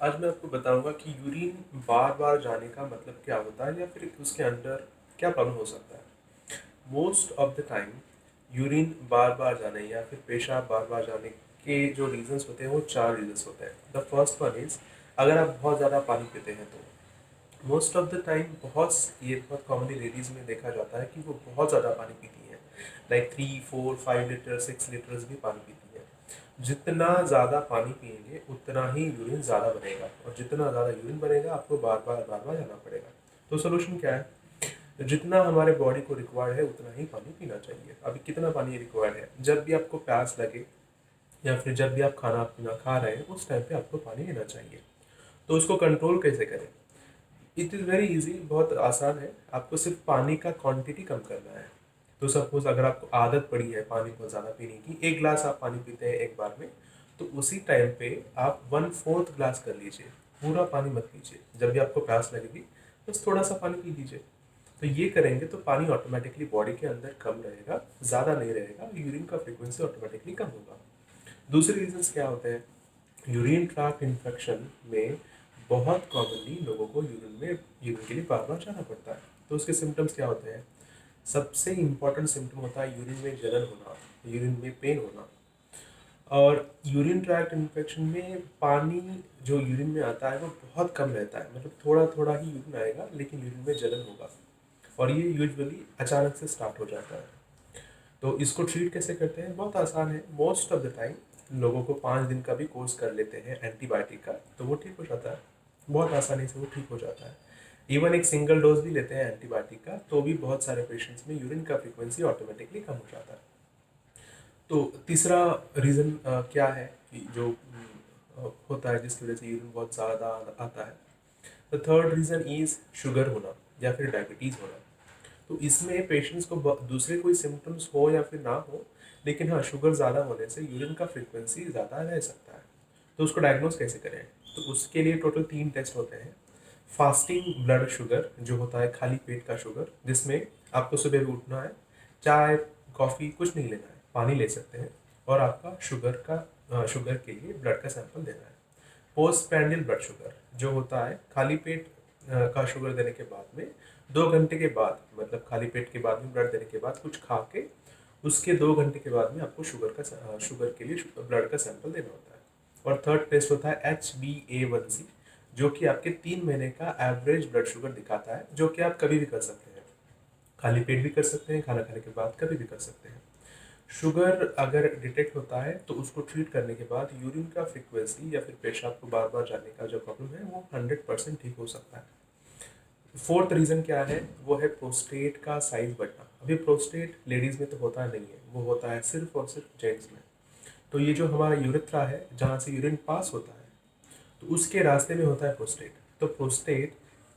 आज मैं आपको बताऊंगा कि यूरिन बार बार जाने का मतलब क्या होता है या फिर उसके अंदर क्या प्रॉब्लम हो सकता है। Most of the time urine बार बार जाने या फिर पेशाब बार बार जाने के जो रीजंस होते हैं वो चार रीजंस होते हैं। द फर्स्ट वन इज, अगर आप बहुत ज़्यादा पानी पीते हैं तो मोस्ट ऑफ द टाइम बहुत कॉमनली लेडीज़ में देखा जाता है कि वो बहुत ज़्यादा पानी पीती हैं, लाइक 3 4 5 लीटर 6 लीटर्स भी पानी पीती हैं। जितना ज़्यादा पानी पिएंगे उतना ही यूरिन ज़्यादा बनेगा, और जितना ज़्यादा यूरिन बनेगा आपको बार बार जाना पड़ेगा। तो सोल्यूशन क्या है? जितना हमारे बॉडी को रिक्वायर्ड है उतना ही पानी पीना चाहिए। अभी कितना पानी रिक्वायर्ड है? जब भी आपको प्यास लगे या फिर जब भी आप खाना पीना खा रहे हैं उस टाइम पे आपको पानी लेना चाहिए। तो उसको कंट्रोल कैसे करें? इट इज़ वेरी इजी, बहुत आसान है। आपको सिर्फ पानी का क्वांटिटी कम करना है। तो सपोज अगर आपको आदत पड़ी है पानी बहुत ज़्यादा पीने की, 1 गिलास आप पानी पीते हैं एक बार में, तो उसी टाइम पे आप 1/4 गिलास कर लीजिए। पूरा पानी मत पीजिए। जब भी आपको प्यास लगेगी बस थोड़ा सा पानी पी लीजिए। तो ये करेंगे तो पानी ऑटोमेटिकली बॉडी के अंदर कम रहेगा, ज़्यादा नहीं रहेगा, यूरिन का फ्रिक्वेंसी ऑटोमेटिकली कम होगा। दूसरे रीजंस क्या होते हैं? यूरिन ट्रैक्ट इन्फेक्शन में बहुत कॉमनली लोगों को यूरिन के लिए बार बार जाना पड़ता है। तो उसके सिम्टम्स क्या होते हैं? सबसे इम्पॉर्टेंट सिम्टम होता है यूरिन में जलन होना, यूरिन में पेन होना। और यूरिन ट्रैक्ट इन्फेक्शन में पानी जो यूरिन में आता है वो बहुत कम रहता है, मतलब थोड़ा थोड़ा ही यूरिन आएगा लेकिन यूरिन में जलन होगा। और ये यूजुअली अचानक से स्टार्ट हो जाता है। तो इसको ट्रीट कैसे करते हैं? बहुत आसान है। मोस्ट ऑफ द टाइम लोगों को 5 दिन का भी कोर्स कर लेते हैं एंटीबायोटिक का, तो वो ठीक हो जाता है। बहुत आसानी से वो ठीक हो जाता है। इवन एक सिंगल डोज भी लेते हैं एंटीबायोटिक का तो भी बहुत सारे पेशेंट्स में यूरिन का फ्रीक्वेंसी ऑटोमेटिकली कम हो जाता है। तो तीसरा रीज़न क्या है कि जो होता है जिसकी वजह से यूरिन बहुत ज़्यादा आता है? The third reason is sugar होना या फिर डायबिटीज़ होना। तो इसमें पेशेंट्स को दूसरे कोई सिम्टम्स हो या फिर ना हो, लेकिन हाँ, शुगर ज़्यादा होने से यूरिन का फ्रीक्वेंसी ज़्यादा रह सकता है। तो उसको डायग्नोस कैसे करें? तो उसके लिए टोटल 3 टेस्ट होते हैं। फास्टिंग ब्लड शुगर जो होता है खाली पेट का शुगर, जिसमें आपको सुबह भी उठना है, चाय कॉफ़ी कुछ नहीं लेना है, पानी ले सकते हैं, और आपका शुगर के लिए ब्लड का सैंपल देना है। पोस्ट पैंडिल ब्लड शुगर जो होता है खाली पेट का शुगर देने के बाद में 2 घंटे के बाद, मतलब खाली पेट के बाद में ब्लड देने के बाद कुछ खा के उसके 2 घंटे के बाद में आपको शुगर के लिए ब्लड का सैंपल देना होता है। और थर्ड टेस्ट होता है HbA1c, जो कि आपके 3 महीने का एवरेज ब्लड शुगर दिखाता है, जो कि आप कभी भी कर सकते हैं। खाली पेट भी कर सकते हैं, खाना खाने के बाद कभी भी कर सकते हैं। शुगर अगर डिटेक्ट होता है तो उसको ट्रीट करने के बाद यूरिन का फ्रीक्वेंसी या फिर पेशाब को बार बार जाने का जो प्रॉब्लम है वो 100% ठीक हो सकता है। फोर्थ रीज़न क्या है? वो है प्रोस्टेट का साइज बढ़ना। अभी प्रोस्टेट लेडीज़ में तो होता नहीं है, वो होता है सिर्फ और सिर्फ जेंट्स में। तो ये जो हमारा यूरेथ्रा है जहाँ से यूरिन पास होता है, तो उसके रास्ते में होता है प्रोस्टेट। तो प्रोस्टेट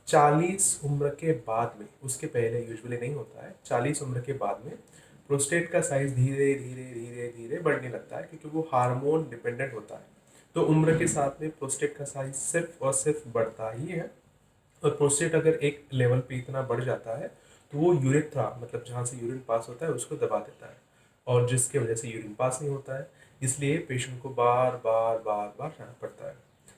40 उम्र के बाद में, उसके पहले यूजुअली नहीं होता है, 40 उम्र के बाद में प्रोस्टेट का साइज धीरे धीरे धीरे धीरे बढ़ने लगता है, क्योंकि वो हार्मोन डिपेंडेंट होता है। तो उम्र के साथ में प्रोस्टेट का साइज सिर्फ और सिर्फ बढ़ता ही है। और प्रोस्टेट अगर एक लेवल पे इतना बढ़ जाता है तो वो यूरेथ्रा, मतलब जहाँ से यूरिन पास होता है, उसको दबा देता है, और जिसके वजह से यूरिन पास नहीं होता है। इसलिए पेशेंट को बार बार बार बार जाना पड़ता है।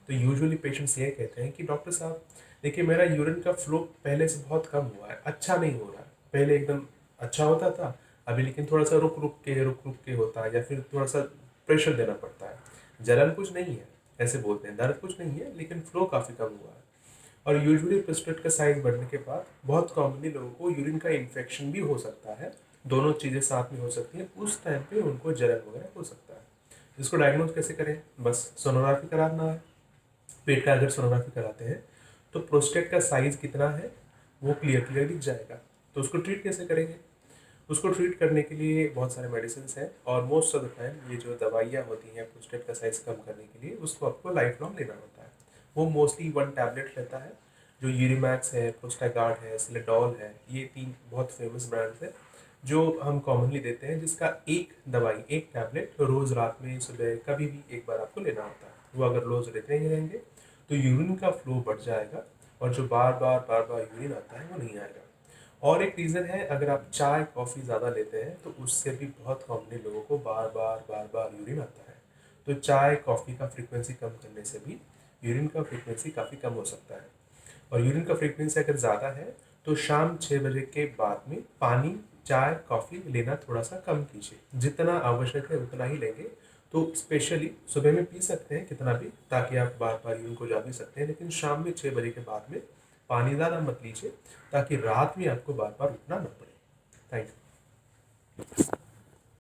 तो यूजुअली पेशेंट्स ये कहते हैं कि डॉक्टर साहब देखिए, मेरा यूरिन का फ्लो पहले से बहुत कम हुआ है, अच्छा नहीं हो रहा है। पहले एकदम अच्छा होता था, अभी लेकिन थोड़ा सा रुक रुक के होता है, या फिर थोड़ा सा प्रेशर देना पड़ता है। जलन कुछ नहीं है, ऐसे बोलते हैं, दर्द कुछ नहीं है, लेकिन फ्लो काफ़ी कम हुआ है। और यूजुअली प्रोस्टेट का साइज बढ़ने के बाद बहुत कॉमनली लोगों को यूरिन का इन्फेक्शन भी हो सकता है। दोनों चीज़ें साथ में हो सकती हैं। उस टाइम पे उनको जलन वगैरह हो सकता है। इसको डायग्नोज कैसे करें? बस सोनोग्राफी कराना है। पेट का अगर सोनोग्राफी कराते हैं तो प्रोस्टेट का साइज कितना है वो क्लियर क्लियर दिख जाएगा। तो उसको ट्रीट कैसे करेंगे? उसको ट्रीट करने के लिए बहुत सारे मेडिसिन हैं, और मोस्ट ऑफ द टाइम ये जो दवाइयाँ होती हैं प्रोस्टेट का साइज कम करने के लिए, उसको आपको लाइफ लॉन्ग लेना होता है। वो मोस्टली 1 टैबलेट रहता है। जो यूरिमैक्स है, प्रोस्टागार्ड है, सिलेडॉल है, ये 3 बहुत फेमस ब्रांड्स हैं जो हम कॉमनली देते हैं, जिसका एक टैबलेट रोज़ रात में सुबह कभी भी एक बार आपको लेना होता है। वो अगर रोज़ लेते ही रहेंगे तो यूरिन का फ्लो बढ़ जाएगा, और जो बार बार यूरिन आता है वो नहीं आएगा। और एक रीज़न है, अगर आप चाय कॉफ़ी ज़्यादा लेते हैं तो उससे भी बहुत कॉमनली लोगों को बार बार यूरिन आता है। तो चाय कॉफ़ी का फ्रीक्वेंसी कम करने से भी यूरिन का फ्रीक्वेंसी काफ़ी कम हो सकता है। और यूरिन का फ्रीक्वेंसी अगर ज़्यादा है तो शाम 6 बजे के बाद में पानी, चाय, कॉफ़ी लेना थोड़ा सा कम कीजिए। जितना आवश्यक है उतना ही लेंगे। तो स्पेशली सुबह में पी सकते हैं कितना भी, ताकि आप बार बार यूरिन को जा भी सकते हैं, लेकिन शाम में 6 बजे के बाद में पानी ज़्यादा मत लीजिए, ताकि रात में आपको बार बार उठना ना पड़े। Thank you.